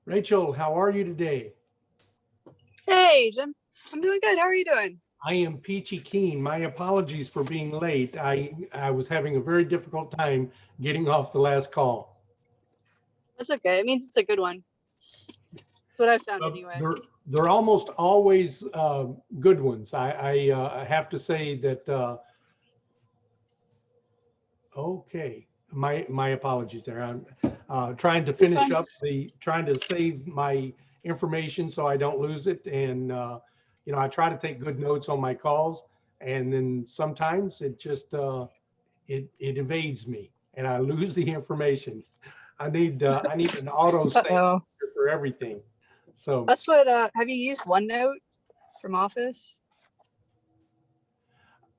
Rachel, how are you today? Hey, Jim. I'm doing good. How are you doing? I am peachy keen. My apologies for being late. I was having a very difficult time getting off the last call. That's okay. It means it's a good one. That's what I found Uh, anyway. they're they're almost always good ones. I have to say that. Okay, my apologies there. I'm trying to You're finish fine. up trying to save my information so I don't lose it. And I try to take good notes on my calls, and then sometimes it evades me and I lose the information. I need an auto save Uh-oh. for everything. So That's what, have you used OneNote from Office?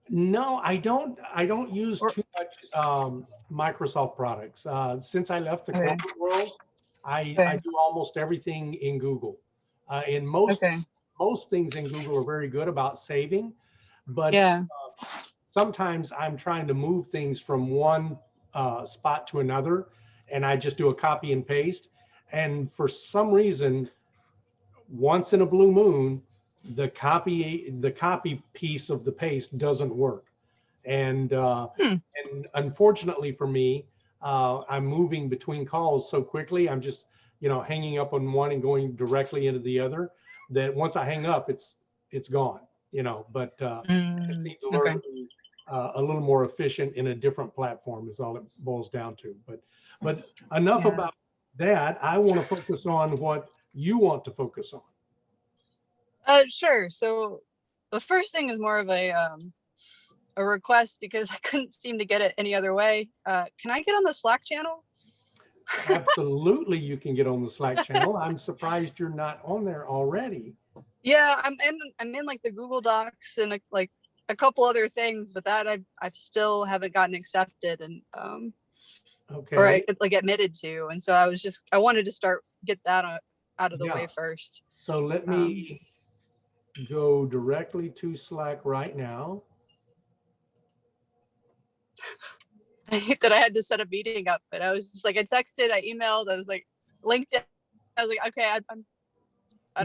no, I don't use Or, too much Microsoft products. Since I left the okay. corporate world, I Okay. do almost everything in Google. And most Okay. most things in Google are very good about saving, but Yeah. sometimes I'm trying to move things from one spot to another, and I just do a copy and paste. And for some reason, once in a blue moon, the copy piece of the paste doesn't work. And Hmm. unfortunately for me, I'm moving between calls so quickly. I'm just hanging up on one and going directly into the other. That once I hang up, it's gone. But I just Mm, need to learn okay. to be a little more efficient in a different platform. Is all it boils down to. But enough Yeah. about that. I want to focus on what you want to focus on. Sure. So the first thing is more of a request because I couldn't seem to get it any other way. Can I get on the Slack channel? Absolutely, you can get on the Slack channel. I'm surprised you're not on there already. Yeah, I'm in like the Google Docs and like a couple other things, but that I still haven't gotten accepted and or Okay. like admitted to, and so I wanted to start get that out of the Yeah. way first. So let Um, me go directly to Slack right now. I hate that I had to set a meeting up, but I was just like I texted, I emailed, I was like LinkedIn. I was like, okay, I don't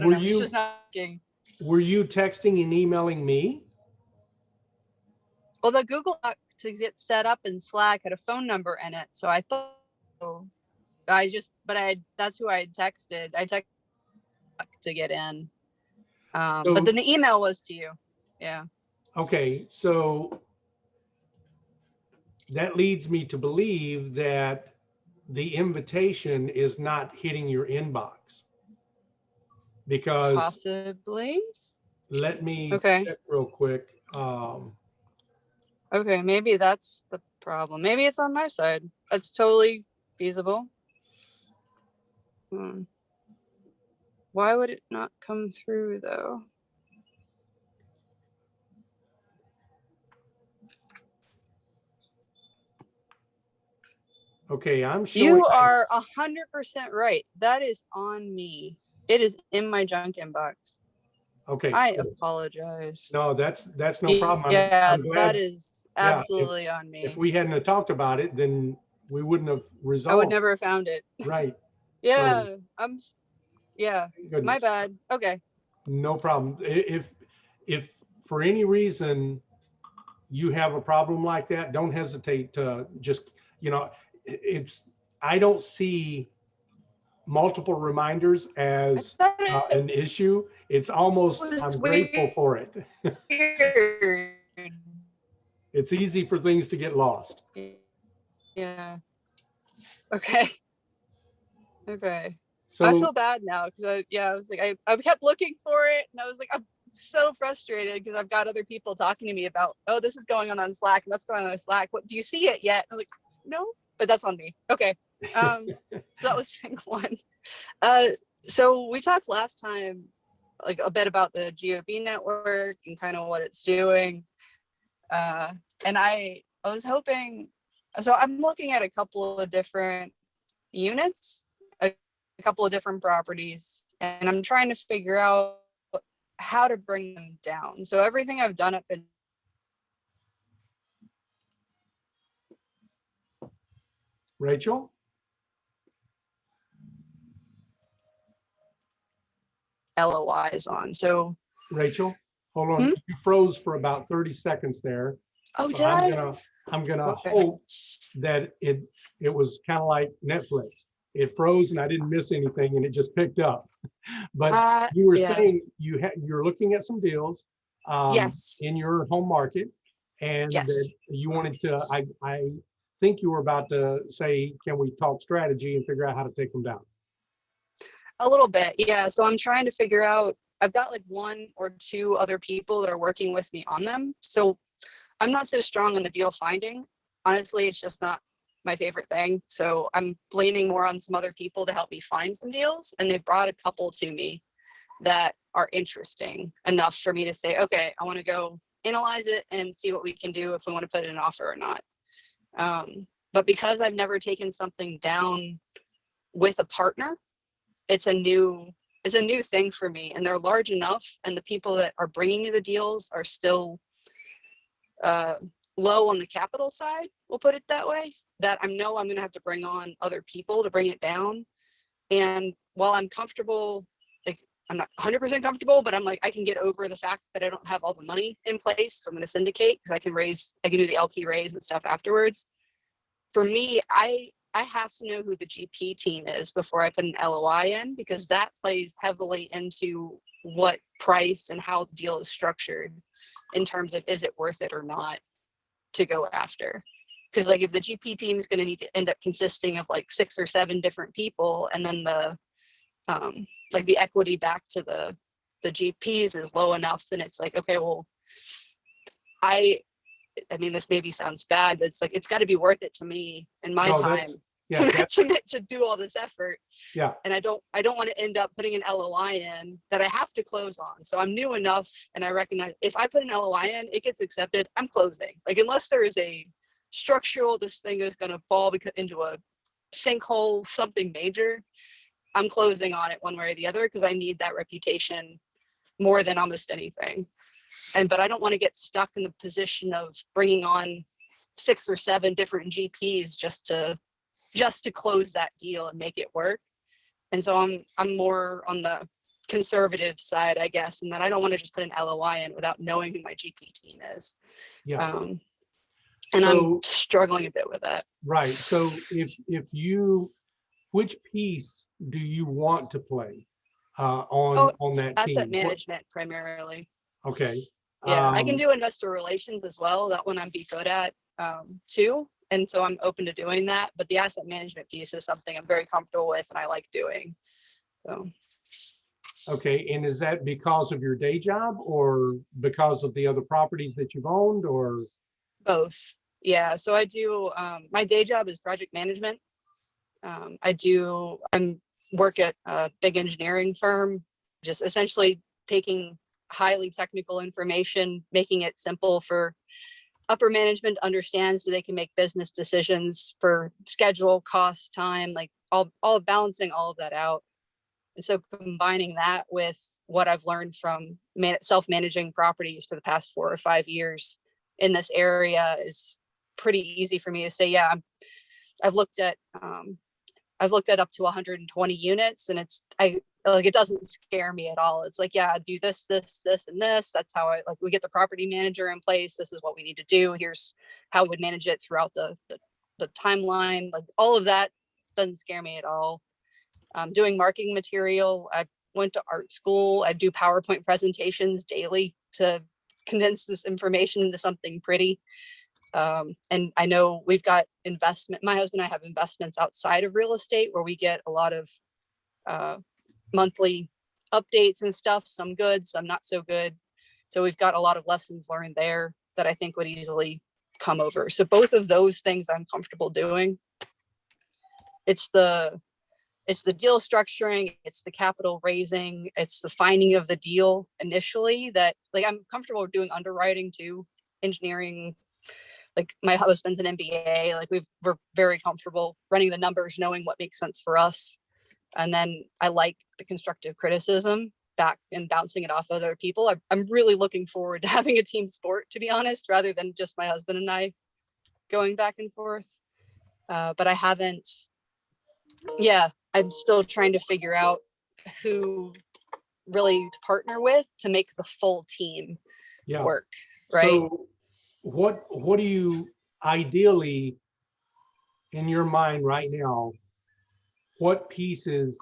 Were know. It's just you not working. were you texting and emailing me? Well, the Google Doc to get set up in Slack had a phone number in it, so I thought but I that's who I texted. I texted to get in. But So then the email was to you. Yeah. okay, so that leads me to believe that the invitation is not hitting your inbox because Possibly. let me Okay. check real quick. Okay. Maybe that's the problem. Maybe it's on my side. That's totally feasible. Hmm. Why would it not come through though? Okay, I'm showing. You are 100% right. That is on me. It is in my junk inbox. Okay, I cool. apologize. No, that's no problem. I'm Yeah, I'm that glad. is Yeah, absolutely on if me. we hadn't have talked about it, then we wouldn't have I would resolved never have found it. it. Right. So Yeah, yeah, thank my goodness. bad. Okay. No problem. If for any reason you have a problem like that, don't hesitate to just, it's I don't see multiple reminders I as thought it an issue. It's almost was I'm grateful for it. weird. It's easy for things to get lost. Yeah. Okay. Okay. I So feel bad now because I was like, I kept looking for it and I was like, I'm so frustrated because I've got other people talking to me about, oh, this is going on Slack and that's going on Slack. What do you see it yet? I was like, no, but that's on me. Okay. So that was thing one. Uh, so we talked last time like a bit about the GOB network and kind of what it's doing. Uh, and I was hoping, so I'm looking at a couple of different units, a couple of different properties, and I'm trying to figure out how to bring them down. So everything I've done up in Rachel, LOIs on. So, Rachel, hold on. Hmm? You froze for about 30 seconds there. Oh, So did I? I'm gonna Okay. hope that it was kind of like Netflix. It froze and I didn't miss anything and it just picked up. But you were Yeah. saying you're looking at some deals Yes. in your home market, and that Yes. you wanted to. I think you were about to say, can we talk strategy and figure out how to take them down? A little bit. Yeah. So I'm trying to figure out, I've got like one or two other people that are working with me on them. So I'm not so strong on the deal finding. Honestly, it's just not my favorite thing. So I'm leaning more on some other people to help me find some deals. And they've brought a couple to me that are interesting enough for me to say, okay, I want to go analyze it and see what we can do if we want to put in an offer or not. But because I've never taken something down with a partner, it's a new thing for me, and they're large enough, and the people that are bringing me the deals are still low on the capital side, we'll put it that way, that I know I'm going to have to bring on other people to bring it down. And while I'm comfortable, like I'm not 100% comfortable, but I'm like, I can get over the fact that I don't have all the money in place from the syndicate, because I can do the LP raise and stuff afterwards. For me, I have to know who the GP team is before I put an LOI in, because that plays heavily into what price and how the deal is structured in terms of, is it worth it or not to go after. Because like if the GP team is going to need to end up consisting of like 6 or 7 different people, and then the like the equity back to the GPs is low enough, then it's like, okay, well, I mean, this maybe sounds bad, but it's like, it's got to be worth it to me and my No, time yeah, to do all this effort. yeah. And I don't want to end up putting an LOI in that I have to close on. So I'm new enough, and I recognize if I put an LOI in, it gets accepted, I'm closing. Like, unless there is a structural, this thing is going to fall into a sinkhole, something major, I'm closing on it one way or the other, because I need that reputation more than almost anything. But I don't want to get stuck in the position of bringing on 6 or 7 different GPs just to close that deal and make it work. And so I'm more on the conservative side, I guess, and that I don't want to just put an LOI in without knowing who my GP team is. Yeah. And So, I'm struggling a bit with that. Right. So which piece do you want to play on that Asset team? management primarily. Okay. Yeah, I can do investor relations as well. That one I'm be good at too. And so I'm open to doing that. But the asset management piece is something I'm very comfortable with and I like doing. So. Okay. And is that because of your day job or because of the other properties that you've owned, or? Both. Yeah. So I do, my day job is project management. I'm work at a big engineering firm, just essentially taking highly technical information, making it simple for upper management understands, so they can make business decisions for schedule, cost, time, like all balancing all of that out. And so combining that with what I've learned from self-managing properties for the past 4 or 5 years in this area is pretty easy for me to say, yeah, I've looked at up to 120 units, and it doesn't scare me at all. It's like, yeah, do this, and this. That's how we get the property manager in place. This is what we need to do. Here's how we would manage it throughout the timeline. Like, all of that doesn't scare me at all. Doing marketing material. I went to art school. I do PowerPoint presentations daily to condense this information into something pretty. And I know we've got my husband and I have investments outside of real estate where we get a lot of monthly updates and stuff, some good, some not so good. So we've got a lot of lessons learned there that I think would easily come over. So both of those things I'm comfortable doing. It's the deal structuring, it's the capital raising, it's the finding of the deal initially that, like, I'm comfortable doing underwriting too, engineering. Like, my husband's an MBA, like we're very comfortable running the numbers, knowing what makes sense for us. And then I like the constructive criticism back and bouncing it off other people. I'm really looking forward to having a team sport, to be honest, rather than just my husband and I going back and forth. But I haven't, I'm still trying to figure out who really to partner with to make the full team Yeah. work, right? So what do you ideally in your mind right now, what pieces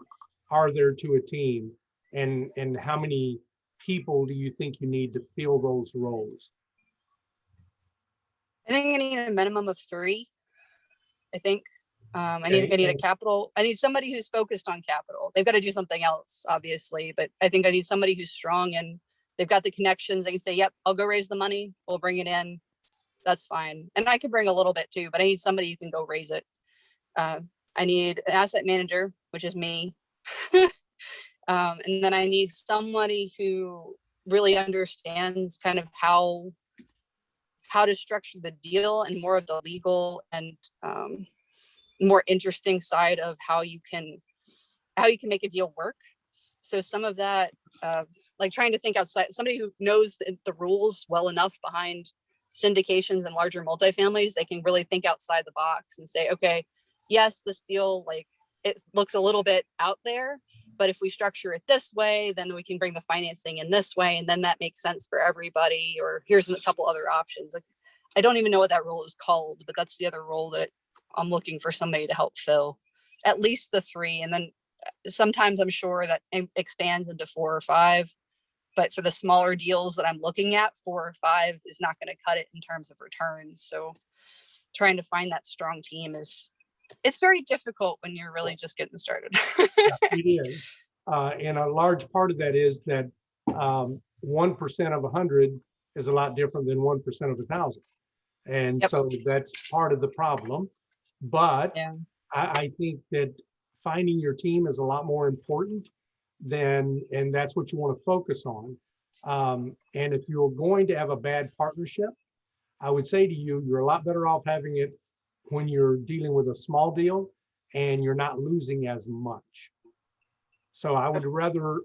are there to a team, and how many people do you think you need to fill those roles? I think I need a minimum of 3. I think I need Okay. a capital. I need somebody who's focused on capital. They've got to do something else, obviously, but I think I need somebody who's strong and they've got the connections. They can say, "Yep, I'll go raise the money. We'll bring it in. That's fine." And I can bring a little bit too, but I need somebody who can go raise it. I need an asset manager, which is me, and then I need somebody who really understands kind of how to structure the deal and more of the legal and more interesting side of how you can make a deal work. So some of that, like trying to think outside, somebody who knows the rules well enough behind syndications and larger multifamilies, they can really think outside the box and say, okay, yes, this deal, like it looks a little bit out there, but if we structure it this way, then we can bring the financing in this way, and then that makes sense for everybody. Or here's a couple other options. Like, I don't even know what that role is called, but that's the other role that I'm looking for somebody to help fill. At least the 3, and then sometimes I'm sure that expands into 4 or 5. But for the smaller deals that I'm looking at, 4 or 5 is not going to cut it in terms of returns. So trying to find that strong team it's very difficult when you're really just getting started. Yeah, it is. And a large part of that is that 1% of 100 is a lot different than 1% of 1,000. And Yep. so that's part of the problem. But Yeah. I think that finding your team is a lot more important and that's what you want to focus on. And if you're going to have a bad partnership, I would say to you, you're a lot better off having it when you're dealing with a small deal and you're not losing as much. So I would rather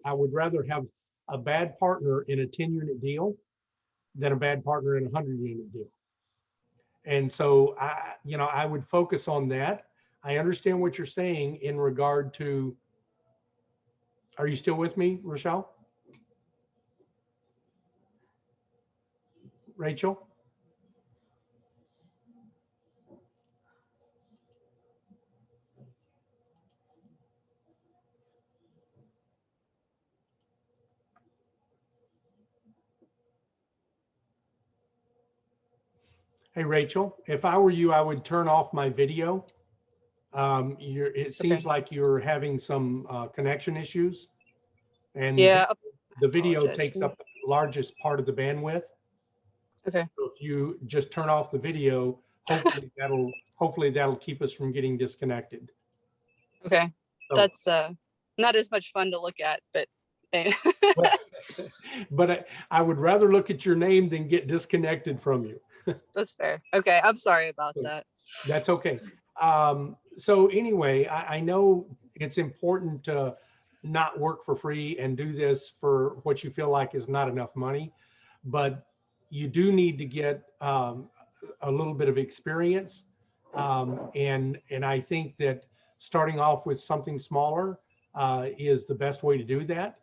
have a bad partner in a 10-unit deal than a bad partner in a 100-unit deal. And so I would focus on that. I understand what you're saying in regard to, are you still with me, Racheal? Racheal? Hey, Racheal, if I were you, I would turn off my video. It seems Okay. like you're having some connection issues, and Yeah. the video Apologize takes for up the largest part of the bandwidth. Okay. So if you just turn off the video, hopefully that'll keep us from getting disconnected. Okay. So, That's not as much fun to look at, but but I would rather look at your name than get disconnected from you. that's fair. Okay. I'm sorry about that. That's okay. So anyway, I know it's important to not work for free and do this for what you feel like is not enough money, but you do need to get a little bit of experience. And I think that starting off with something smaller is the best way to do that.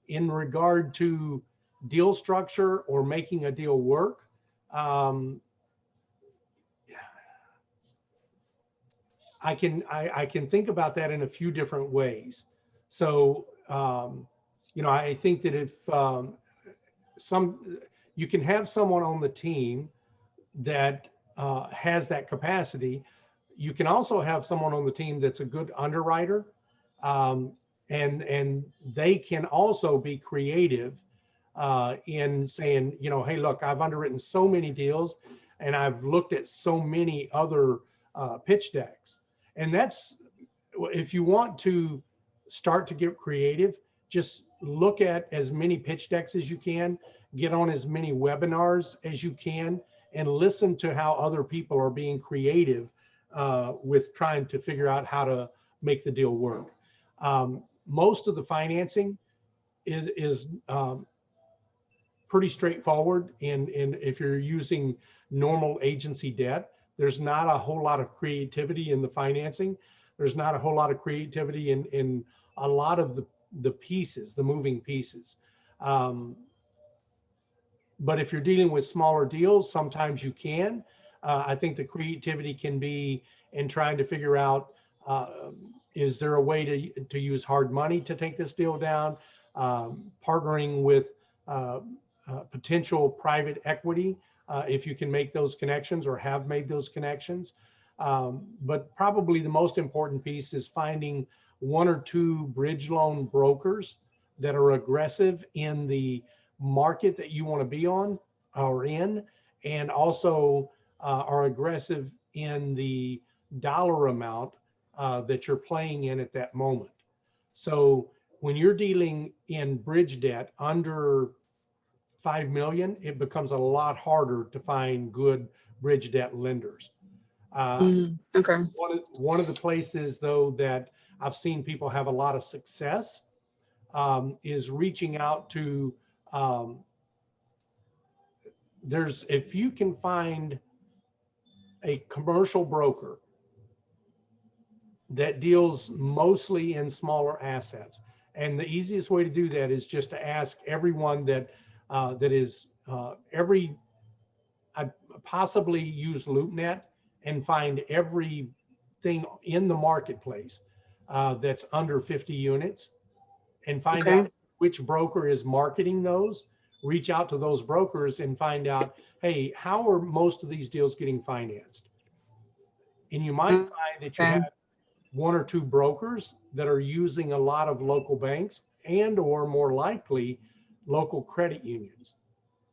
In regard to deal structure or making a deal work, I can think about that in a few different ways. So I think that if you can have someone on the team that has that capacity. You can also have someone on the team that's a good underwriter, um, and they can also be creative in saying, hey, look, I've underwritten so many deals, and I've looked at so many other pitch decks, and that's if you want to start to get creative, just look at as many pitch decks as you can, get on as many webinars as you can, and listen to how other people are being creative with trying to figure out how to make the deal work. Most of the financing is pretty straightforward. And if you're using normal agency debt, there's not a whole lot of creativity in the financing. There's not a whole lot of creativity in a lot of pieces, the moving pieces. Um, but if you're dealing with smaller deals, sometimes you can. I think the creativity can be in trying to figure out, is there a way to use hard money to take this deal down? Partnering with uh, potential private equity, if you can make those connections or have made those connections. But probably the most important piece is finding one or two bridge loan brokers that are aggressive in the market that you want to be on or in, and also are aggressive in the dollar amount that you're playing in at that moment. So when you're dealing in bridge debt under 5 million, it becomes a lot harder to find good bridge debt lenders. Okay. One of the places though that I've seen people have a lot of success is reaching out to, um, if you can find a commercial broker that deals mostly in smaller assets. And the easiest way to do that is just to ask everyone that I possibly use LoopNet and find everything in the marketplace that's under 50 units and find Okay. out which broker is marketing those. Reach out to those brokers and find out, hey, how are most of these deals getting financed? And you might find that you Okay. have one or two brokers that are using a lot of local banks and or more likely local credit unions,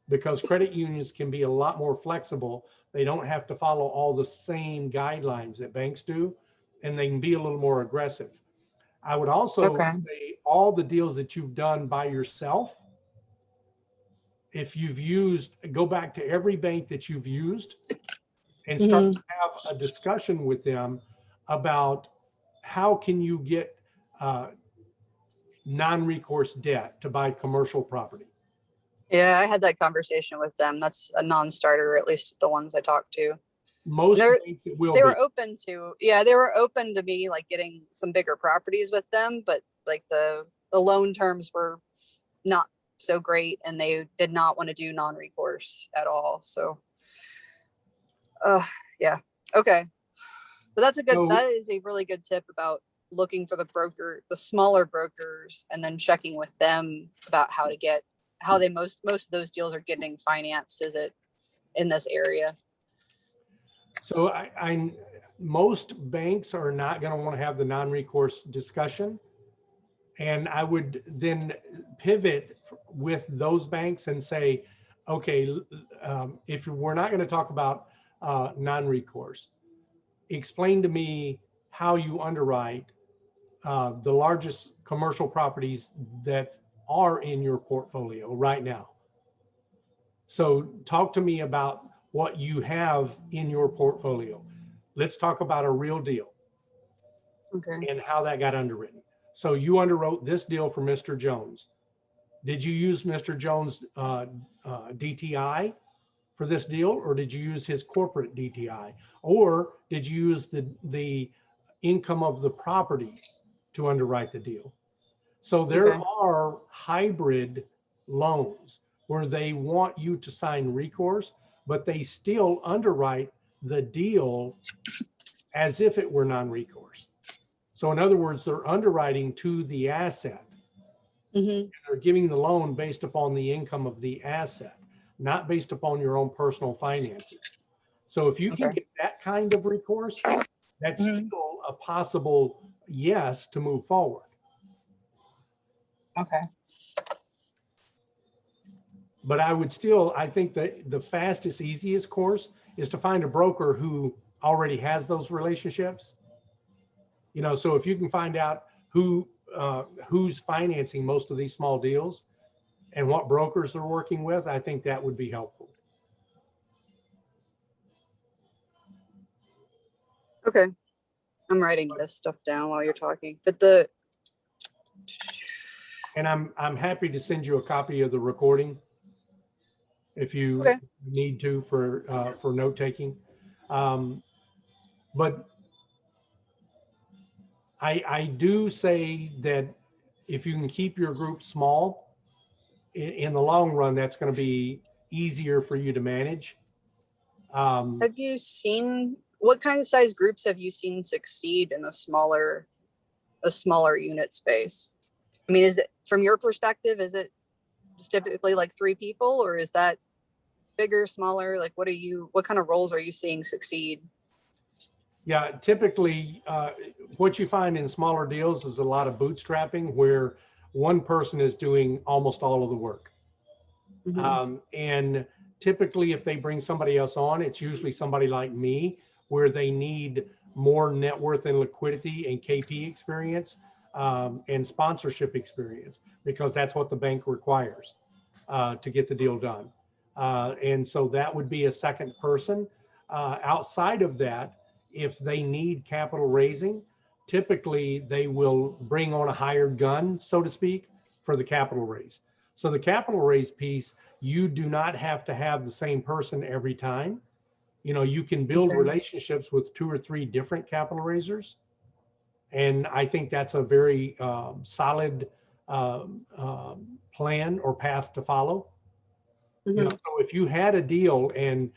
because credit unions can be a lot more flexible. They don't have to follow all the same guidelines that banks do, and they can be a little more aggressive. I would also Okay. say all the deals that you've done by yourself, if you've used, go back to every bank that you've used and start to have a discussion with them about how can you get uh, non-recourse debt to buy commercial property. Yeah, I had that conversation with them. That's a non-starter, at least the ones I talked to. Most They're banks it will they be. were open to, yeah, they were open to me like getting some bigger properties with them, but like the loan terms were not so great, and they did not want to do non-recourse at all. So, yeah, okay. But So that is a really good tip about looking for the smaller brokers, and then checking with them about how they most of those deals are getting financed. Is it in this area? So most banks are not going to want to have the non-recourse discussion. And I would then pivot with those banks and say, okay, if we're not going to talk about non-recourse, explain to me how you underwrite the largest commercial properties that are in your portfolio right now. So talk to me about what you have in your portfolio. Let's talk about a real deal Okay. and how that got underwritten. So you underwrote this deal for Mr. Jones. Did you use Mr. Jones' DTI for this deal, or did you use his corporate DTI, or did you use the income of the property to underwrite the deal? So there Okay. are hybrid loans where they want you to sign recourse, but they still underwrite the deal as if it were non-recourse. So in other words, they're underwriting to the asset. Mm-hmm. They're giving the loan based upon the income of the asset, not based upon your own personal finances. So if you can Okay. get that kind of recourse, that's Mm-hmm. still a possible yes to move forward. Okay. But I think that the fastest, easiest course is to find a broker who already has those relationships. So if you can find out who's financing most of these small deals and what brokers they're working with, I think that would be helpful. Okay. I'm writing this stuff down while you're talking. But And I'm happy to send you a copy of the recording if you okay. need to for note taking. But I do say that if you can keep your group small, in the long run, that's going to be easier for you to manage. Have you seen what kind of size groups have you seen succeed in a smaller unit space? I mean, is it from your perspective, is it typically like 3 people, or is that bigger, smaller? Like, what kind of roles are you seeing succeed? Yeah, typically, what you find in smaller deals is a lot of bootstrapping where one person is doing almost all of the work. Mm-hmm. And typically, if they bring somebody else on, it's usually somebody like me where they need more net worth and liquidity and KP experience, and sponsorship experience, because that's what the bank requires to get the deal done. And so that would be a second person. Outside of that, if they need capital raising, typically they will bring on a hired gun, so to speak, for the capital raise. So the capital raise piece, you do not have to have the same person every time. You know, you can build Okay. relationships with 2 or 3 different capital raisers. And I think that's a very solid plan or path to follow. You know, Mm-hmm. so if you had a deal and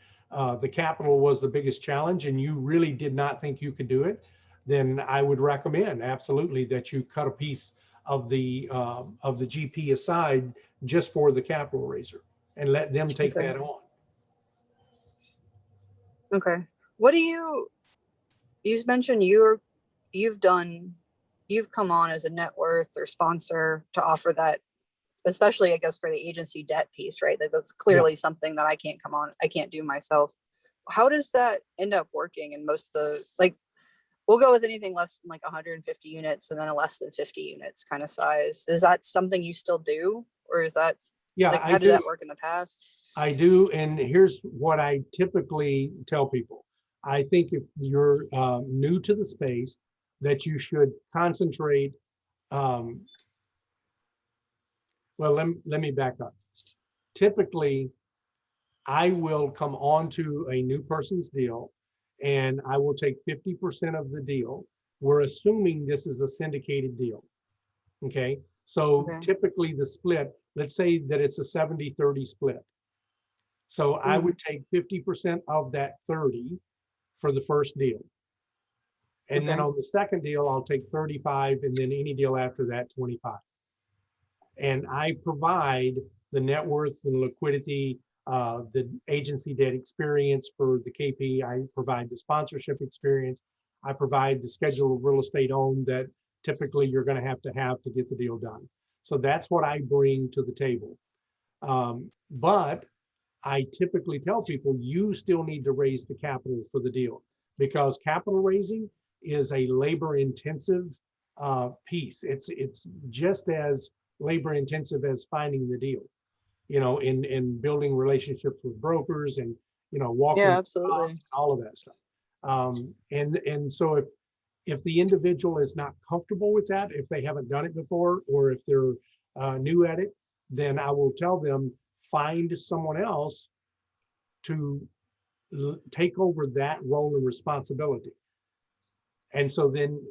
the capital was the biggest challenge and you really did not think you could do it, then I would recommend absolutely that you cut a piece of the GP aside just for the capital raiser and let them take Okay. that on. Okay. What do you mentioned you've done, you've come on as a net worth or sponsor to offer that, especially I guess for the agency debt piece, right? That's Yeah. clearly something that I can't do myself. How does that end up working in most of the, like, we'll go with anything less than like 150 units and then a less than 50 units kind of size. Is that something you still do? Or is that, Yeah, like, I how did do. that work in the past? I do. And here's what I typically tell people. I think if you're new to the space, that you should concentrate. Um, well, let me back up. Typically, I will come onto a new person's deal and I will take 50% of the deal. We're assuming this is a syndicated deal. Okay. So Okay. typically the split, let's say that it's a 70-30 split. So I Mm, would take 50% of that 30 for the first deal. And then okay. on the second deal, I'll take 35, and then any deal after that, 25. And I provide the net worth and liquidity, the agency debt experience for the KP. I provide the sponsorship experience. I provide the schedule of real estate owned that typically you're going to have to get the deal done. So that's what I bring to the table. But I typically tell people you still need to raise the capital for the deal, because capital raising is a labor intensive piece. It's just as labor intensive as finding the deal, you know, in building relationships with brokers and, you know, walking Yeah, the talk, absolutely. all of that stuff. And so if the individual is not comfortable with that, if they haven't done it before, or if they're new at it, then I will tell them find someone else to take over that role and responsibility. And so then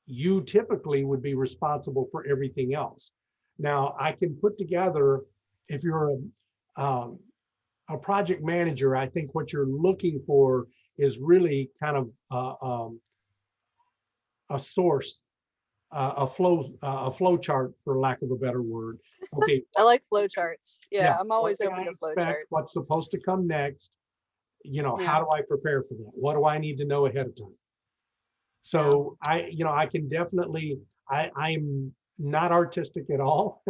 you typically would be responsible for everything else. Now I can put together, if you're a project manager, I think what you're looking for is really kind of a source, a flow chart, for lack of a better word. Okay, I like flow charts. yeah, Yeah, I'm what always can open I to flow expect? charts. What's supposed to come next? You know, how Yeah. do I prepare for that? What do I need to know ahead of time? Yeah. So I can definitely, I'm not artistic at all.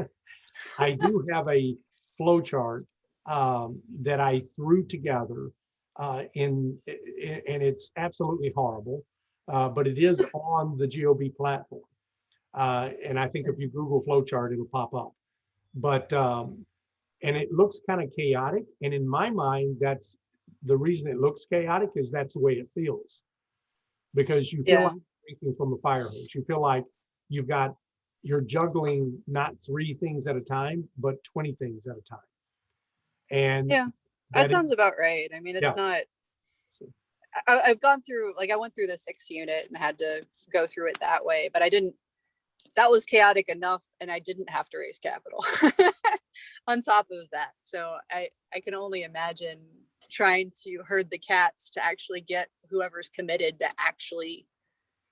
I do have a flow chart that I threw together and it's absolutely horrible, but it is on the GOB platform. And I think if you Google flow chart, it'll pop up. But and it looks kind of chaotic. And in my mind, that's the reason it looks chaotic, is that's the way it feels, because you feel like Yeah. drinking from a fire hose. You feel like you've got, you're juggling not 3 things at a time, but 20 things at a time. And Yeah. That that is, sounds about right. I mean, it's yeah, not, I've gone through, like, I went through the 6 unit and had to go through it that way, but I didn't, that was chaotic enough, and I didn't have to raise capital on top of that. So I can only imagine trying to herd the cats to actually get whoever's committed to actually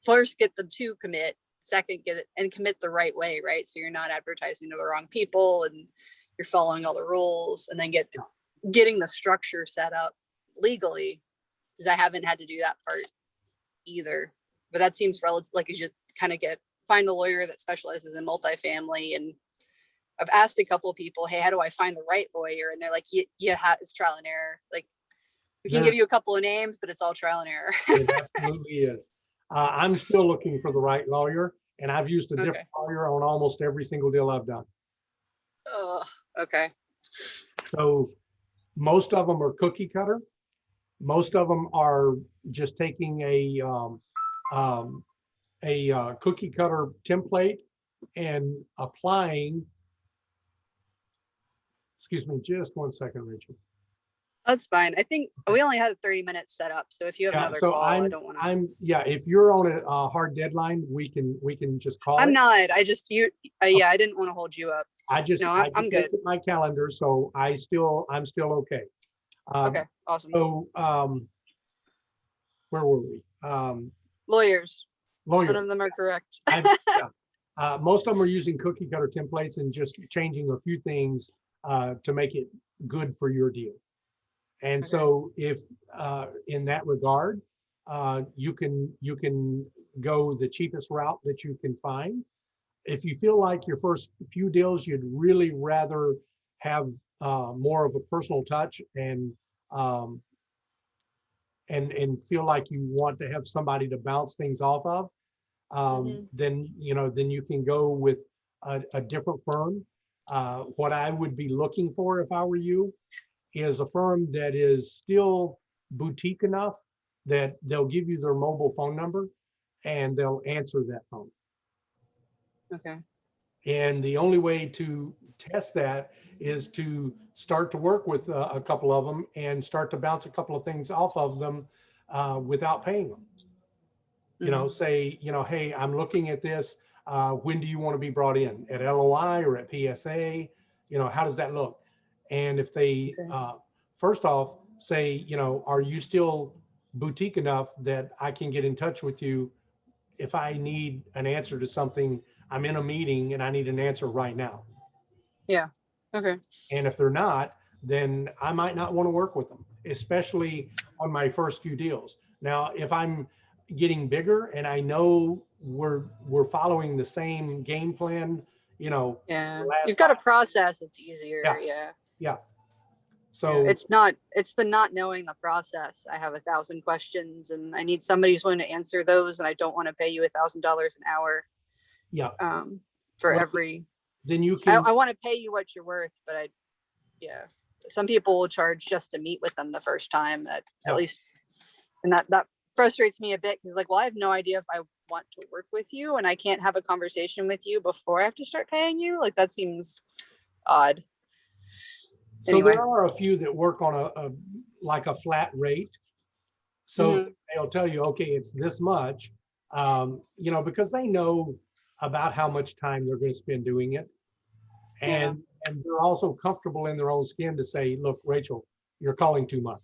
first get them to commit, second get it and commit the right way, right? So you're not advertising to the wrong people and you're following all the rules, and then getting the structure set up legally, because I haven't had to do that part either. But that seems relative, like you just kind of find a lawyer that specializes in multifamily. And I've asked a couple of people, hey, how do I find the right lawyer? And they're like, it's trial and error. Like, we can give you a couple of names, but it's all trial and error. It absolutely is. I'm still looking for the right lawyer, and I've used a different lawyer on almost every single deal I've done. Oh, okay. So most of them are cookie cutter. Most of them are just taking a cookie cutter template and applying. Excuse me, just 1 second, Rachel. That's fine. I think we only had 30 minutes set up, so if you have another call, I don't want to. If you're on a hard deadline, we can just call. I'm not. I just I didn't want to hold you up. I'm good. My calendar, so I'm still okay. Okay, awesome. So where were we? Lawyers. Lawyers. None of them are correct. Most of them are using cookie cutter templates and just changing a few things to make it good for your deal. And so if in that regard, you can go the cheapest route that you can find. If you feel like your first few deals, you'd really rather have more of a personal touch and feel like you want to have somebody to bounce things off of, then you can go with a different firm. What I would be looking for if I were you is a firm that is still boutique enough that they'll give you their mobile phone number and they'll answer that phone. Okay. And the only way to test that is to start to work with a couple of them and start to bounce a couple of things off of them without paying them. Say, hey, I'm looking at this. When do you want to be brought in? At LOI or at PSA? How does that look? And if they, first off, say, are you still boutique enough that I can get in touch with you if I need an answer to something? I'm in a meeting and I need an answer right now. Yeah. Okay. And if they're not, then I might not want to work with them, especially on my first few deals. Now, if I'm getting bigger and I know we're following the same game plan, yeah, you've got a process. It's easier. Yeah. So it's the not knowing the process. I have 1,000 questions and I need somebody who's willing to answer those, and I don't want to pay you $1,000 an hour. Yeah. For every. Then you can. I want to pay you what you're worth, but some people will charge just to meet with them the first time. At least, and that frustrates me a bit, because well, I have no idea if I want to work with you, and I can't have a conversation with you before I have to start paying you. That seems odd. So anyway. There are a few that work on a flat rate. So they'll tell you, okay, it's this much, because they know about how much time they're going to spend doing it. And they're also comfortable in their own skin to say, look, Racheal, you're calling too much.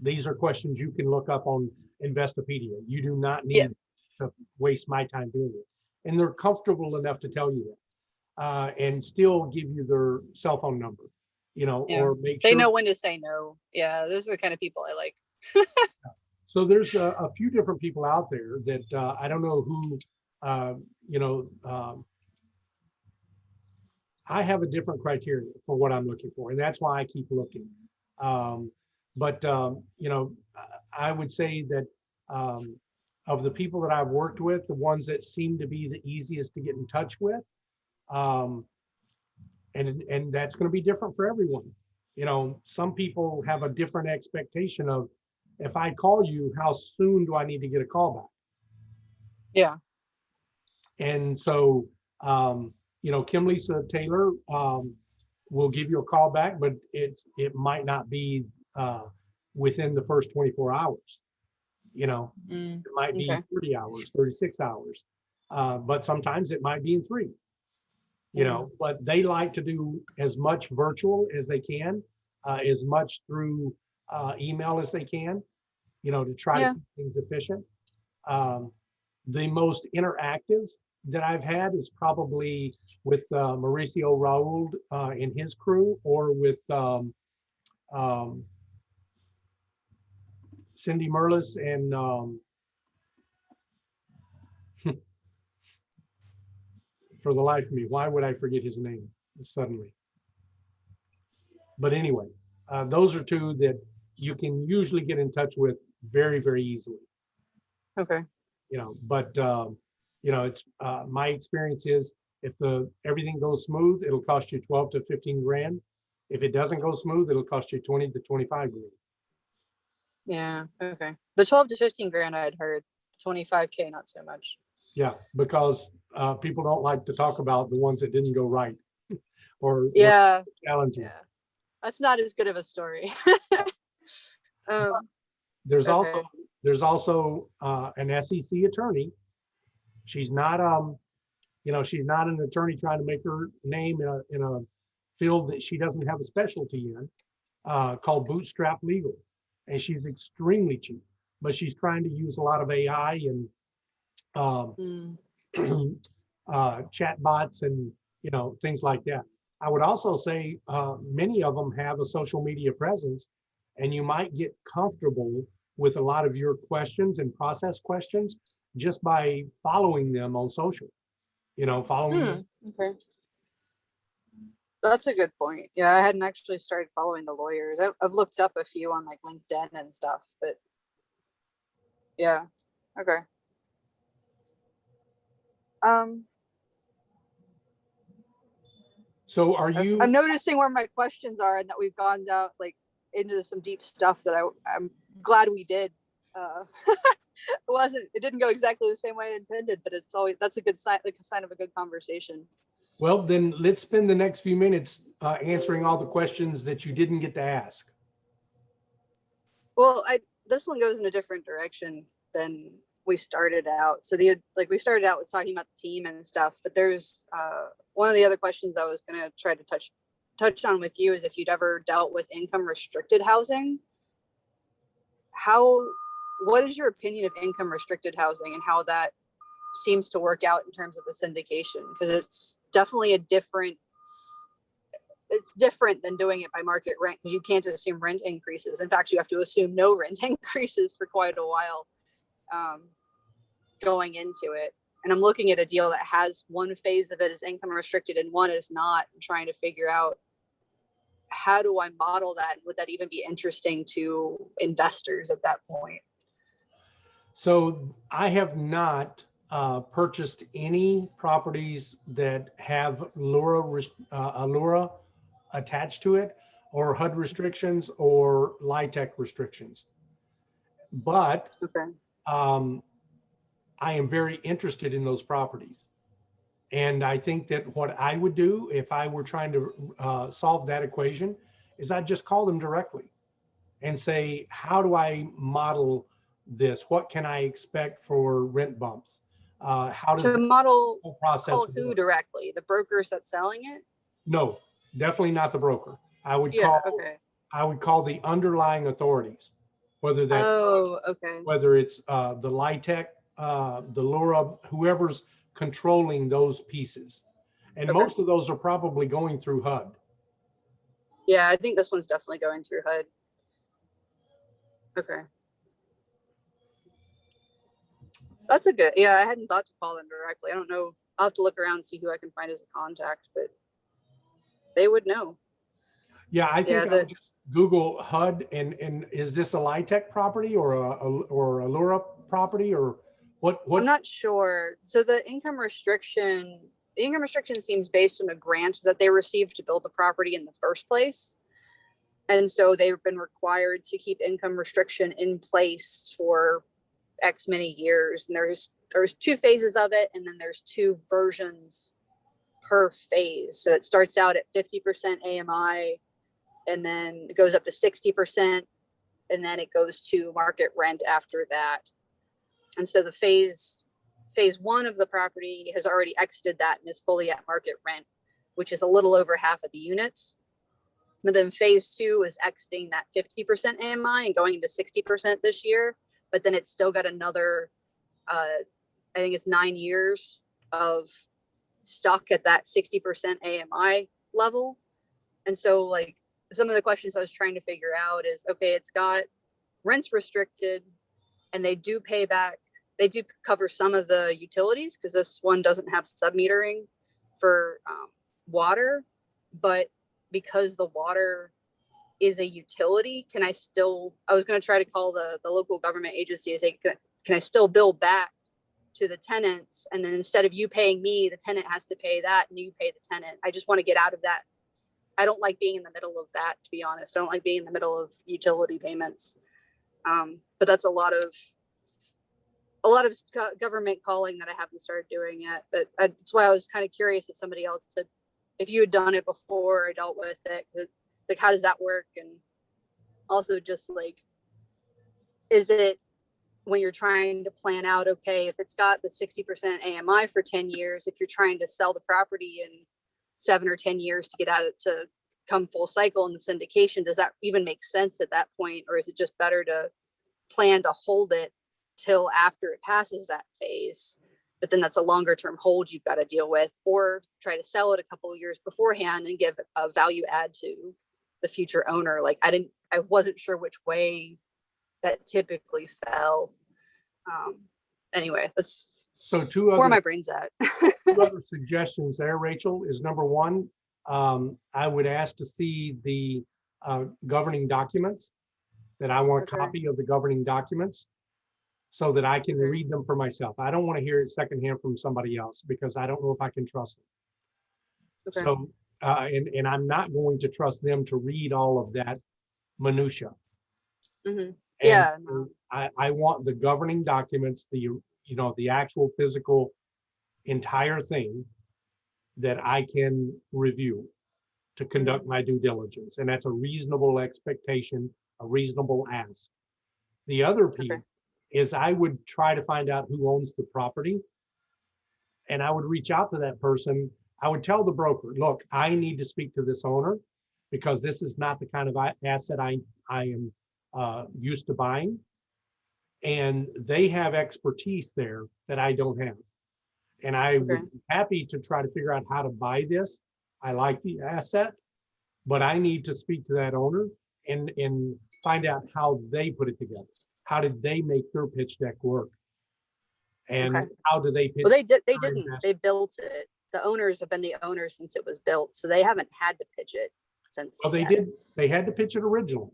These are questions you can look up on Investopedia. You do not need to waste my time doing it. And they're comfortable enough to tell you that and still give you their cell phone number, or make sure. They know when to say no. Yeah, those are the kind of people I like. So there's a few different people out there that I don't know who, I have a different criteria for what I'm looking for, and that's why I keep looking. But I would say that of the people that I've worked with, the ones that seem to be the easiest to get in touch with, and that's going to be different for everyone. Some people have a different expectation of, if I call you, how soon do I need to get a call back? Yeah. And so, Kim Lisa Taylor will give you a call back, but it might not be within the first 24 hours. It might be 30 hours, 36 hours. But sometimes it might be in 3, but they like to do as much virtual as they can, as much through email as they can, to try to Yeah. keep things efficient. Um, the most interactive that I've had is probably with Mauricio Raul and his crew, or with um, Cindy Merlis and for the life of me, why would I forget his name suddenly? But anyway, those are 2 that you can usually get in touch with very, very easily. Okay. But it's my experience is if everything goes smooth, it'll cost you 12 to 15 grand. If it doesn't go smooth, it'll cost you 20 to 25 grand. Yeah. Okay. The 12 to 15 grand I had heard. 25K, not so much. Yeah, because people don't like to talk about the ones that didn't go right or were Yeah. challenging. Yeah. That's not as good of a story. There's Okay. also an SEC attorney. She's not she's not an attorney trying to make her name in a field that she doesn't have a specialty in, called Bootstrap Legal, and she's extremely cheap. But she's trying to use a lot of AI and chat bots and things like that. I would also say many of them have a social media presence, and you might get comfortable with a lot of your questions and process questions just by following them on social. Following them. Okay. That's a good point. Yeah, I hadn't actually started following the lawyers. I've looked up a few on like LinkedIn and stuff, but yeah. Okay. Um, So are you? I'm noticing where my questions are and that we've gone down like into some deep stuff that I'm glad we did. It didn't go exactly the same way I intended, but that's a good sign, like a sign of a good conversation. Well, then let's spend the next few minutes answering all the questions that you didn't get to ask. Well, this one goes in a different direction than we started out. So we started out with talking about the team and stuff, but there's one of the other questions I was going to try to touch on with you is if you'd ever dealt with income restricted housing. What is your opinion of income restricted housing and how that seems to work out in terms of a syndication? Because it's definitely it's different than doing it by market rent, because you can't assume rent increases. In fact, you have to assume no rent increases for quite a while going into it. And I'm looking at a deal that has one phase of it is income restricted and one is not, and trying to figure out how do I model that? Would that even be interesting to investors at that point? So I have not purchased any properties that have LURA attached to it, or HUD restrictions or LIHTC restrictions. But Okay. I am very interested in those properties. And I think that what I would do if I were trying to solve that equation is I'd just call them directly and say, how do I model this? What can I expect for rent bumps? How does the model whole process call who work? directly? The brokers that's selling it? No, definitely not the broker. I would call the underlying authorities, whether that's okay. whether it's the LIHTC, the LURA, whoever's controlling those pieces. And most of those are probably going through HUD. Yeah, I think this one's definitely going through HUD. Okay. That's a good, yeah, I hadn't thought to call them directly. I don't know. I'll have to look around and see who I can find as a contact, but they would know. Yeah, I think I would just Google HUD and is this a LIHTC property or a LURA property, or what? I'm not sure. So the income restriction seems based on a grant that they received to build the property in the first place. And so they've been required to keep income restriction in place for X many years. And there's 2 phases of it, and then there's 2 versions per phase. So it starts out at 50% AMI, and then it goes up to 60%, and then it goes to market rent after that. And so the phase phase one of the property has already exited that and is fully at market rent, which is a little over half of the units. But then phase two is exiting that 50% AMI and going into 60% this year. But then it's still got another, I think it's 9 years of stuck at that 60% AMI level. And so like some of the questions I was trying to figure out is, okay, it's got rents restricted and they do pay back, they do cover some of the utilities because this one doesn't have sub-metering for water, but because the water is a utility, can I still, I was going to try to call the local government agency and say, can I still bill back to the tenants? And then instead of you paying me, the tenant has to pay that and you pay the tenant. I just want to get out of that. I don't like being in the middle of that, to be honest. I don't like being in the middle of utility payments. But that's a lot of government calling that I haven't started doing yet. But that's why I was kind of curious if somebody else said, if you had done it before or dealt with it, it's like, how does that work? And also just like, is it when you're trying to plan out, okay, if it's got the 60% AMI for 10 years, if you're trying to sell the property in 7 or 10 years to get out of it to come full cycle in the syndication, does that even make sense at that point? Or is it just better to plan to hold it till after it passes that phase? But then that's a longer term hold you've got to deal with, or try to sell it a couple of years beforehand and give a value add to the future owner. Like I wasn't sure which way that typically fell. Anyway, that's So where my brain's at. two other suggestions there, Rachel, is number one, I would ask to see the governing documents, that I want a copy of the governing documents so that I can read them for myself. I don't want to hear it secondhand from somebody else because I don't know if I can trust them. So, and I'm not going to trust them to read all of that minutia. Yeah. I want the governing documents, the actual physical entire thing that I can review to conduct my due diligence. And that's a reasonable expectation, a reasonable ask. The other piece is I would try to find out who owns the property. And I would reach out to that person. I would tell the broker, look, I need to speak to this owner because this is not the kind of asset I am used to buying. And they have expertise there that I don't have. And I would be happy to try to figure out how to buy this. I like the asset, but I need to speak to that owner and find out how they put it together. How did they make their pitch deck work? And how do they pitch? Well, they didn't. They built it. The owners have been the owners since it was built, so they haven't had to pitch it since. Well, they did. They had to pitch it originally.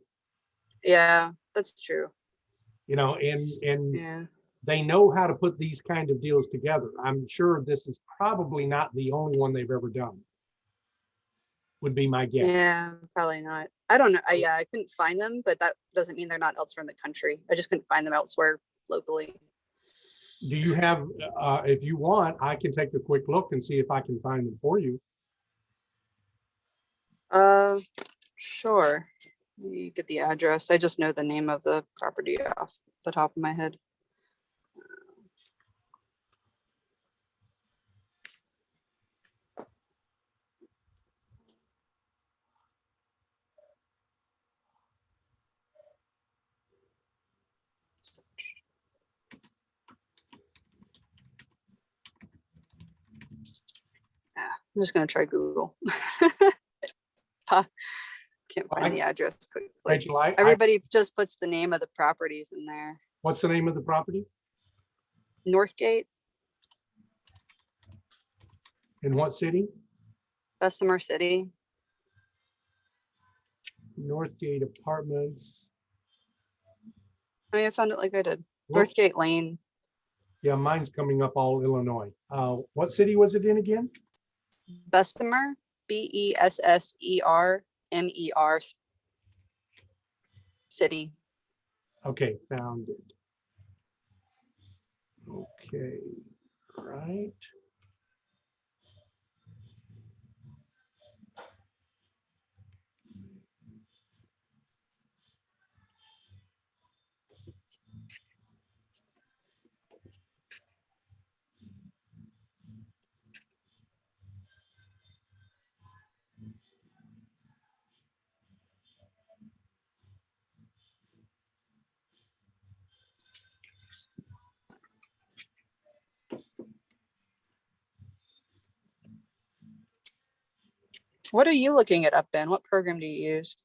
Yeah, that's true. And they know how to put these kind of deals together. I'm sure this is probably not the only one they've ever done. Would be my guess. Yeah, probably not. I don't know. I couldn't find them, but that doesn't mean they're not elsewhere in the country. I just couldn't find them elsewhere locally. Do you have, if you want, I can take a quick look and see if I can find them for you. Sure. Let me get the address. I just know the name of the property off the top of my head. I'm just going to try Google. Can't find the address quickly. Rachel, everybody just puts the name of the properties in there. What's the name of the property? Northgate. In what city? Bessemer City. Northgate Apartments. I mean, I found it like I did. Northgate Lane. Yeah, mine's coming up all Illinois. What city was it in again? Bessemer, Bessermer City. Okay, found it. Okay, right. What are you looking it up in? What program do you use?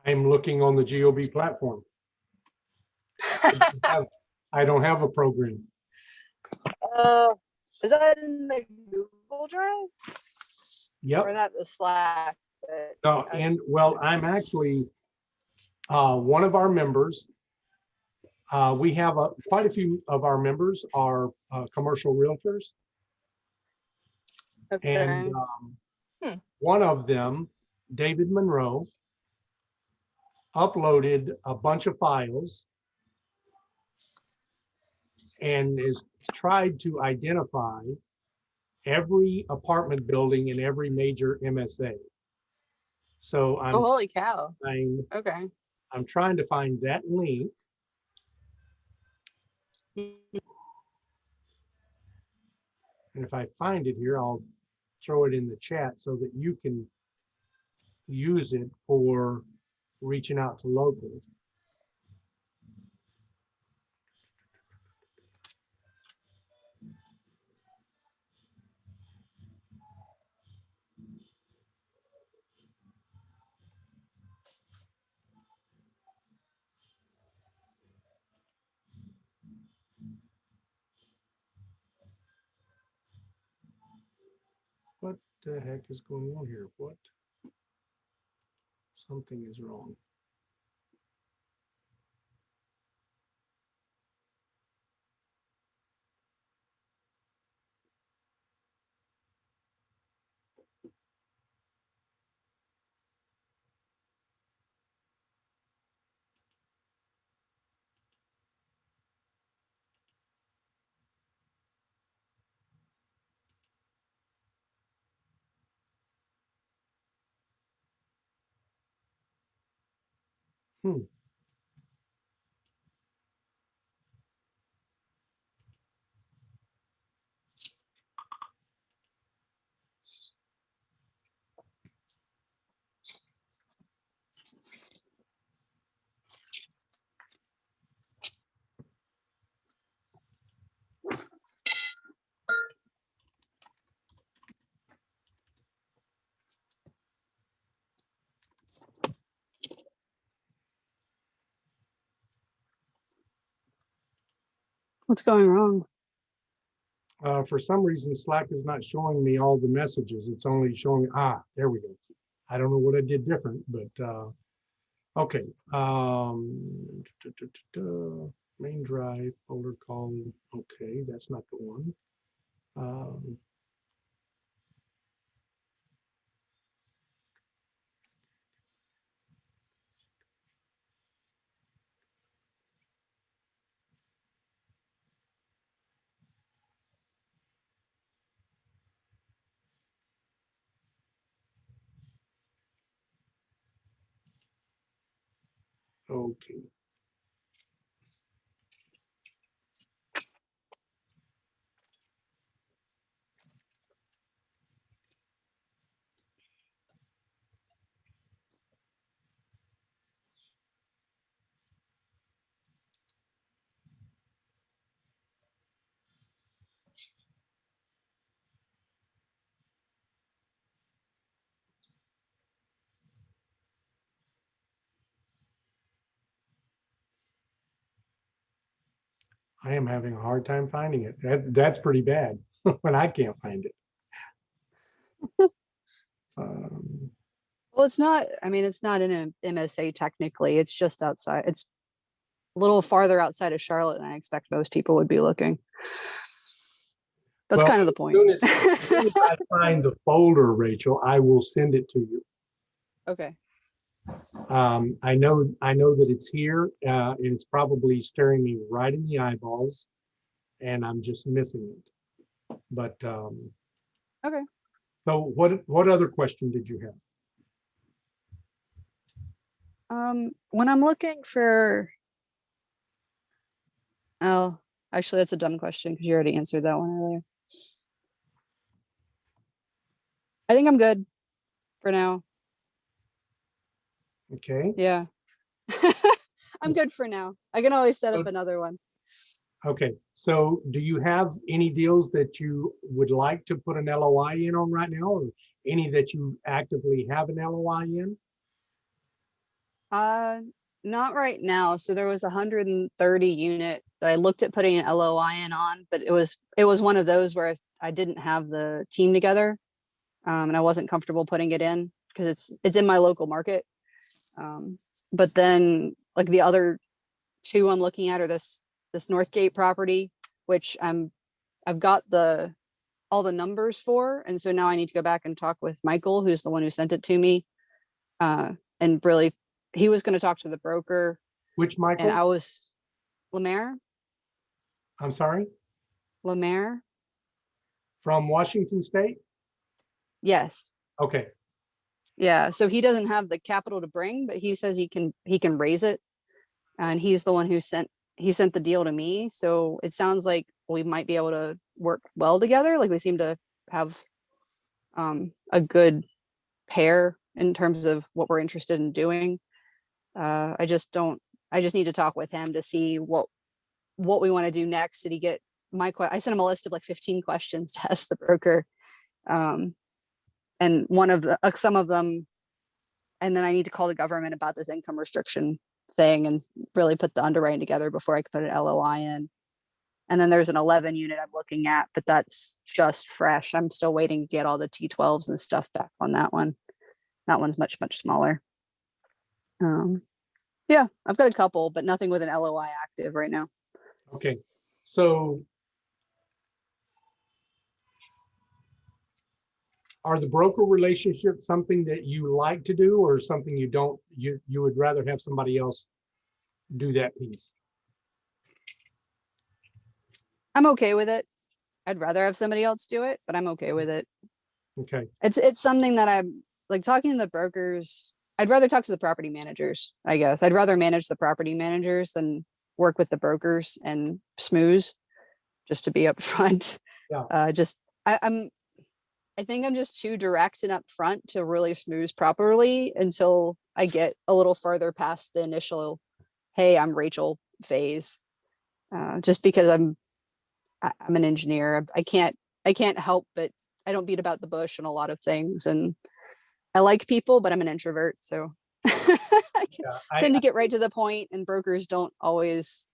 I'm looking on the GOB platform. I don't have a program. Is that in the Google Drive? Yep. Or not the Slack? No, and well, I'm actually one of our members. We have quite a few of our members are commercial realtors. Okay. And one of them, David Monroe, uploaded a bunch of files and is tried to identify every apartment building in every major MSA. So Oh, holy cow. Okay. I'm trying to find that link. And if I find it here, I'll throw it in the chat so that you can use it for reaching out to locals. What the heck is going on here? What? Something is wrong. What's going wrong? For some reason, Slack is not showing me all the messages. It's only showing, there we go. I don't know what I did different, but okay. Main drive, folder call. Okay, that's not the one. Okay. I am having a hard time finding it. That's pretty bad when I can't find it. Well, it's not, I mean, it's not in an MSA technically. It's just outside. It's a little farther outside of Charlotte than I expect most people would be looking. That's kind of the point. As soon as I find the folder, Rachel, I will send it to you. Okay. I know that it's here, and it's probably staring me right in the eyeballs, and I'm just missing it. But okay. So what other question did you have? When I'm looking for, oh, actually, that's a dumb question because you already answered that one earlier. I think I'm good for now. Okay. Yeah. I'm good for now. I can always set up another one. Okay. So do you have any deals that you would like to put an LOI in on right now? Or Any that you actively have an LOI in? Uh, Not right now. So there was a 130 unit that I looked at putting an LOI in on, but it was one of those where I didn't have the team together, and I wasn't comfortable putting it in because it's in my local market. Um, but then like the other two I'm looking at are this Northgate property, which I've got all the numbers for, and so now I need to go back and talk with Michael, who's the one who sent it to me, and really he was going to talk to the broker, Which and I Michael? was Lemaire. I'm sorry, Lemaire, from Washington State? yes, Okay, yeah. So he doesn't have the capital to bring, but he says he can raise it, and he's the one who sent the deal to me. So it sounds like we might be able to work well together. Like we seem to have a good pair in terms of what we're interested in doing. I just don't. I just need to talk with him to see what we want to do next. Did he get I sent him a list of like 15 questions to ask the broker, um, and one of the some of them, and then I need to call the government about this income restriction thing and really put the underwriting together before I can put an LOI in. And then there's an 11 unit I'm looking at, but that's just fresh. I'm still waiting to get all the T12s and stuff back on that one. That one's much, much smaller. Um, yeah, I've got a couple, but nothing with an LOI active right now. okay. So are the broker relationships something that you like to do, or something you don't, you would rather have somebody else do that piece? I'm okay with it. I'd rather have somebody else do it, but I'm okay with it. Okay, It's something that I'm like talking to the brokers. I'd rather talk to the property managers, I guess. I'd rather manage the property managers than work with the brokers and smooze, just to be upfront. yeah, Just I think I'm just too direct and upfront to really smooth properly until I get a little further past the initial, hey, I'm Racheal phase. Just because I'm an engineer. I can't help but I don't beat about the bush on a lot of things, and I like people, but I'm an introvert, so I yeah. tend to get right to the point, and brokers don't always.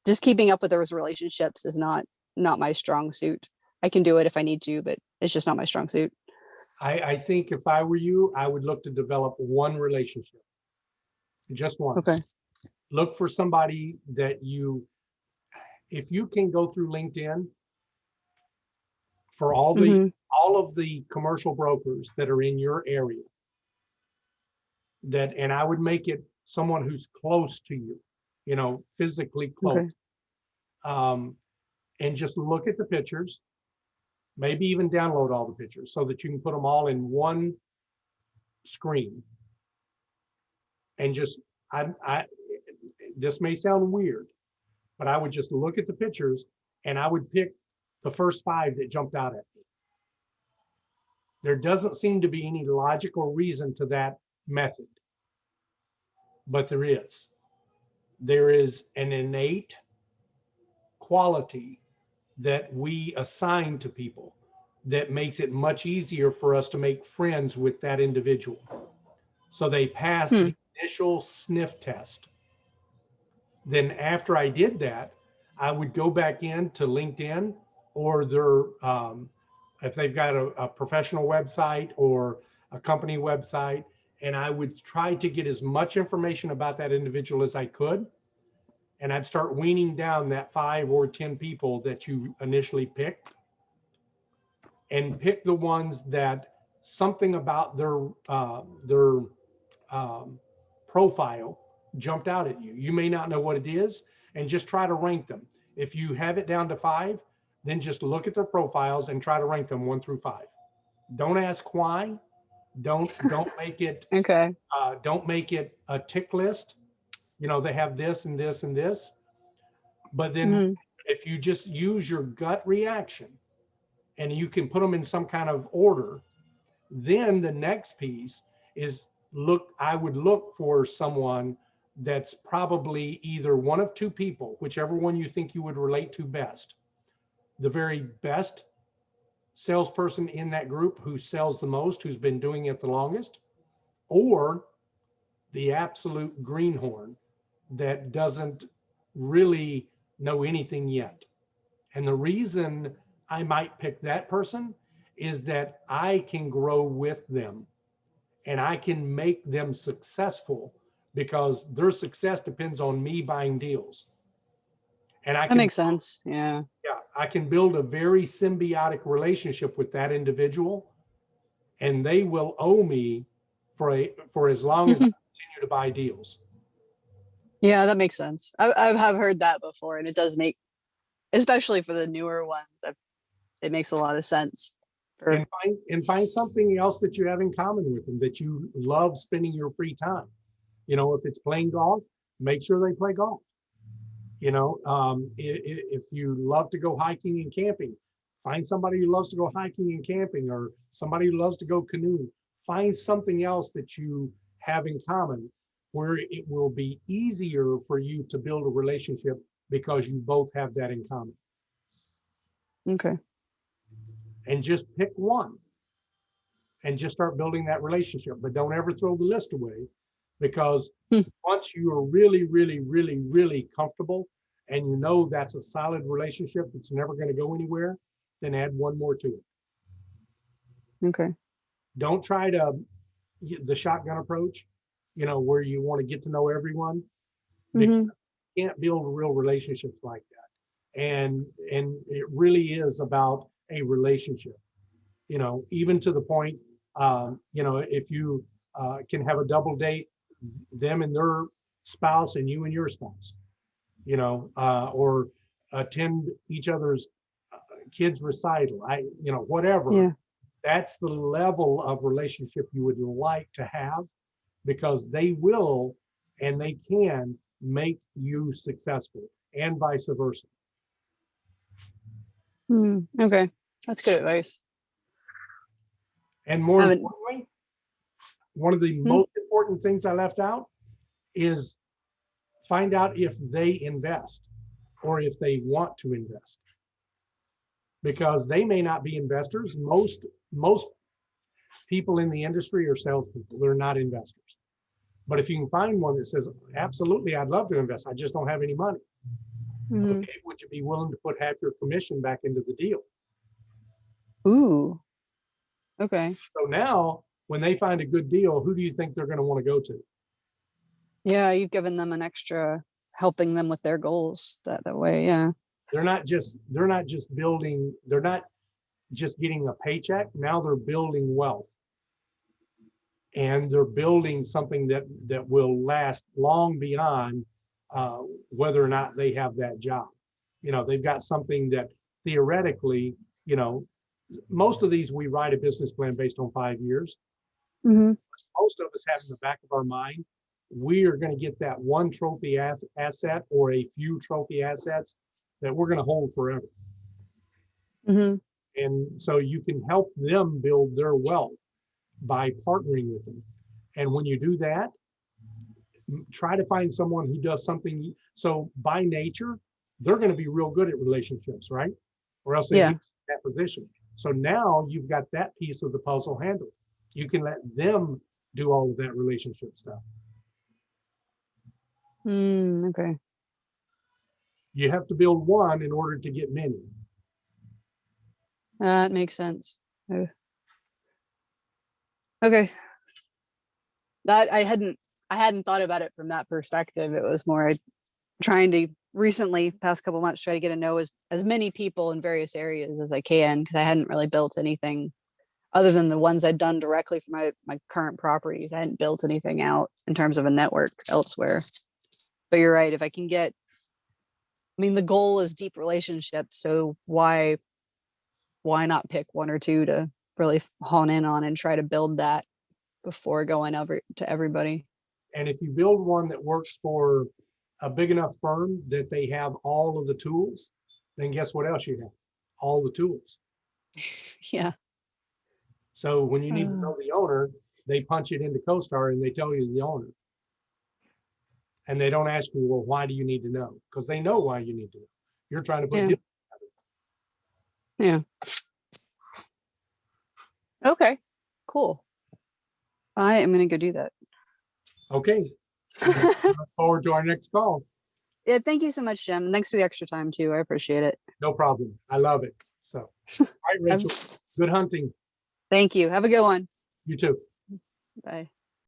Just keeping up with those relationships is not my strong suit. I can do it if I need to, but it's just not my strong suit. I think if I were you, I would look to develop one relationship, just one. Okay. Look for somebody that if you can go through LinkedIn for Mm-hmm. all of the commercial brokers that are in your area, and I would make it someone who's close to you, physically Okay. close. Um, and just look at the pictures, maybe even download all the pictures so that you can put them all in one screen. And just, I this may sound weird, but I would just look at the pictures and I would pick the first 5 that jumped out at me. There doesn't seem to be any logical reason to that method, but there is. There is an innate quality that we assign to people that makes it much easier for us to make friends with that individual. So they pass Hmm. the initial sniff test. Then after I did that, I would go back into LinkedIn or if they've got a professional website or a company website, and I would try to get as much information about that individual as I could. And I'd start weaning down that 5 or 10 people that you initially picked, and pick the ones that something about their profile jumped out at you. You may not know what it is, and just try to rank them. If you have it down to 5, then just look at their profiles and try to rank them 1 through 5. Don't ask why. Don't make it Okay. don't make it a tick list. They have this and this and this. But then Mm-hmm. if you just use your gut reaction and you can put them in some kind of order, then the next piece is I would look for someone that's probably either one of 2 people, whichever one you think you would relate to best. The very best salesperson in that group who sells the most, who's been doing it the longest, or the absolute greenhorn that doesn't really know anything yet. And the reason I might pick that person is that I can grow with them and I can make them successful because their success depends on me buying deals. And I That can, makes sense. Yeah. yeah, I can build a very symbiotic relationship with that individual, and they will owe me for as long as I continue to buy deals. Yeah, that makes sense. I have heard that before, and it does make, especially for the newer ones, it makes a lot of sense. For, And find something else that you have in common with them, that you love spending your free time. You know, if it's playing golf, make sure they play golf. You know, if you love to go hiking and camping, find somebody who loves to go hiking and camping, or somebody who loves to go canoeing. Find something else that you have in common where it will be easier for you to build a relationship because you both have that in common. okay. And just pick one and just start building that relationship. But don't ever throw the list away, because Hmm. once you are really, really, really, really comfortable and you know that's a solid relationship that's never going to go anywhere, then add one more to it. Okay. Don't try to the shotgun approach, you know, where you want to get to know everyone, because Hmm. you can't build real relationships like that. And it really is about a relationship, you know, even to the point, you know, if you can have a double date, them and their spouse and you and your spouse, you know, or attend each other's kids' recital, you know, whatever. Yeah. That's the level of relationship you would like to have, because they will and they can make you successful, and vice versa. Okay. That's good advice. And more I haven't. importantly, one of the Hmm? most important things I left out is find out if they invest or if they want to invest, because they may not be investors. Most people in the industry are salespeople. They're not investors. But if you can find one that says, absolutely, I'd love to invest, I just don't have any money. Hmm. Okay, would you be willing to put half your commission back into the deal? Ooh. Okay. So now, when they find a good deal, who do you think they're going to want to go to? Yeah, you've given them an extra, helping them with their goals that way. Yeah. They're not just building, they're not just getting a paycheck. Now they're building wealth, and they're building something that will last long beyond uh, whether or not they have that job. You know, they've got something that theoretically, you know, most of these we write a business plan based on 5 years. Hmm. Most of us have in the back of our mind, we are going to get that one trophy asset or a few trophy assets that we're going to hold forever. Hmm. And so you can help them build their wealth by partnering with them. And when you do that, try to find someone who does something. So by nature, they're going to be real good at relationships, right? Or else they'd be Yeah. in that position. So now you've got that piece of the puzzle handled. You can let them do all of that relationship stuff. Okay. You have to build one in order to get many. That makes sense. Uh, Okay. That I hadn't thought about it from that perspective. It was more trying to recently, past couple months, try to get to know as many people in various areas as I can, because I hadn't really built anything other than the ones I'd done directly for my current properties. I hadn't built anything out in terms of a network elsewhere. But you're right. If I can get, I mean, the goal is deep relationships. So why not pick one or two to really hone in on and try to build that before going over to everybody? And if you build one that works for a big enough firm that they have all of the tools, then guess what else you have? All the tools. Yeah. So when you need to Uh, know the owner, they punch it into CoStar and they tell you the owner. And they don't ask you, well, why do you need to know? Because they know why you need to know. You're trying to put yeah. deals Yeah. Okay, cool. I am gonna go do that. Okay. Look forward to our next call. Yeah, thank you so much, Jim. Thanks for the extra time too. I appreciate it. No problem. I love it. So, all right, Have- Rachel, good hunting. Thank you. Have a good one. You too. Bye.